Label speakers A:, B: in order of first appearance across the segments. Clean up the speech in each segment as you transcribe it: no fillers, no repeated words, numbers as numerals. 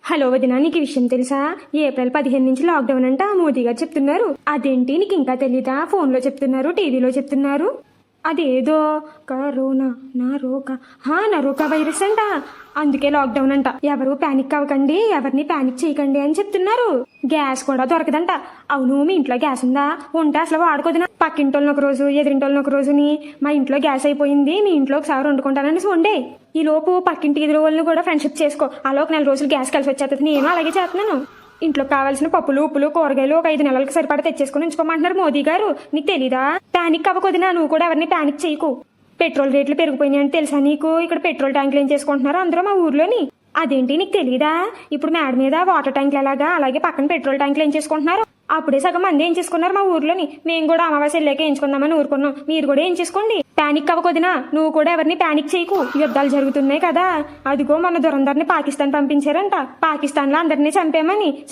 A: Hello వదినా, నీకు ఈ విషయం తెలుసా? ఏప్రిల్ 15 నుంచి లాక్డౌన్ అంట మోదీ గారు చెప్తున్నారు. అదేంటి నీకు ఇంకా తెలీదా? ఫోన్లో చెప్తున్నారు, టీవీలో చెప్తున్నారు. అదేదో కరోనా నరోకా వైరస్ అంట. అందుకే లాక్డౌన్ అంట. ఎవరు ప్యానిక్ అవ్వకండి, ఎవరిని ప్యానిక్ చేయకండి అని చెప్తున్నారు. గ్యాస్ కూడా దొరకదంట. అవును, మీ ఇంట్లో గ్యాస్ ఉందా? ఉంటే అసలు వాడుకోదినా. పక్కింటోళ్ళని ఒక రోజు, ఎదురింటోళ్ళని ఒక రోజుని మా ఇంట్లో గ్యాస్ అయిపోయింది, మీ ఇంట్లో ఒకసారి వండుకుంటానని వండే. ఈ లోపు పక్కింటి ఎదురు వాళ్ళని కూడా ఫ్రెండ్షిప్ చేసుకో. అలా ఒక 4 రోజులు గ్యాస్ కలిసి వచ్చేస్తుంది. నేను అలాగే చేస్తున్నాను. ఇంట్లో కావాల్సిన పప్పులు, ఉప్పులు, కూరగాయలు ఒక 5 నెలలకు సరిపడా తెచ్చేసుకుని ఉంచుకోమంటున్నారు మోదీ గారు. నీకు తెలీదా? ప్యానిక్ అవ్వకొదినా, నువ్వు కూడా ఎవరిని ప్యానిక్ చేయకు. పెట్రోల్ రేట్లు పెరిగిపోయినాయి అని తెలుసా నీకు? ఇక్కడ పెట్రోల్ ట్యాంకులు ఏం చేసుకుంటున్నారు అందరూ మా ఊర్లోని. అదేంటి నీకు తెలీదా? ఇప్పుడు మేడ మీద వాటర్ ట్యాంకులు ఎలాగా, అలాగే పక్కన పెట్రోల్ ట్యాంకులు ఏం చేసుకుంటున్నారు. అప్పుడే సగం మంది ఏం చేసుకున్నారు మా ఊర్లోని. మేము కూడా అమావాస్య వెళ్ళాక ఎంచుకుందామని ఊరుకున్నాం. మీరు కూడా ఏం చేసుకోండి. ప్యానిక్ అవ్వకొదినా, నువ్వు కూడా ఎవరిని ప్యానిక్ చేయకు. యుద్ధాలు జరుగుతున్నాయి కదా. అదిగో మన దురందరిని పాకిస్తాన్ పంపించారంట. పాకిస్తాన్ లో అందరినీ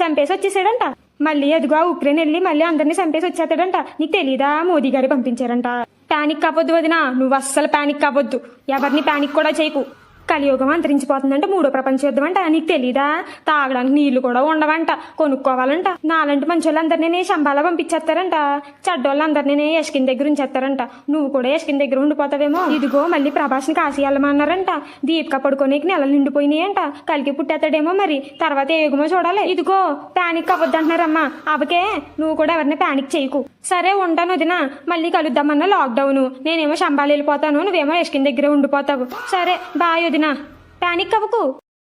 A: చంపేసి వచ్చేసాడంట. మళ్ళీ అదిగో ఉక్రెయిన్ వెళ్ళి మళ్ళీ అందరినీ చంపేసి వచ్చేస్తాడంట. నీకు తెలీదా? మోదీ గారు పంపించారంట. ప్యానిక్ అవ్వద్దు వదినా, నువ్వు అస్సలు ప్యానిక్ అవ్వద్దు. ఎవరిని ప్యానిక్ కూడా చేయకు. కలియుగం అంతరించిపోతుందంటే 3వ ప్రపంచ యుద్ధం అంట. నీకు తెలీదా? తాగడానికి నీళ్లు కూడా ఉండవంట, కొనుక్కోవాలంట. నాలంటి మంచి వాళ్ళందరినీ శంబాలా పంపించేస్తారంట. చెడ్డోళ్ళందరినీ యష్కిన్ దగ్గర ఉంచేస్తారంట. నువ్వు కూడా యష్కిన్ దగ్గర ఉండిపోతావేమో. ఇదిగో మళ్ళీ ప్రభాస్ని కాశీ వెళ్ళమన్నారంట. దీపిక పడుకోనేకి నెలలు నిండిపోయినాయంట. కలికి పుట్టేస్తాడేమో, మరి తర్వాత ఏ యుగమో చూడాలి. ఇదిగో ప్యానిక్ అవ్వద్దంటున్నారమ్మా. అవకే నువ్వు కూడా ఎవరిని ప్యానిక్ చేయకు. సరే ఉంటాను వదినా, మళ్ళీ కలుద్దామన్నా లాక్డౌన్. నేనేమో శంబాలు వెళ్ళిపోతాను, నువ్వేమో యష్కిన్ దగ్గర ఉండిపోతావు. సరే బాయ్ వదినా, ప్యానిక్ అవ్వకు.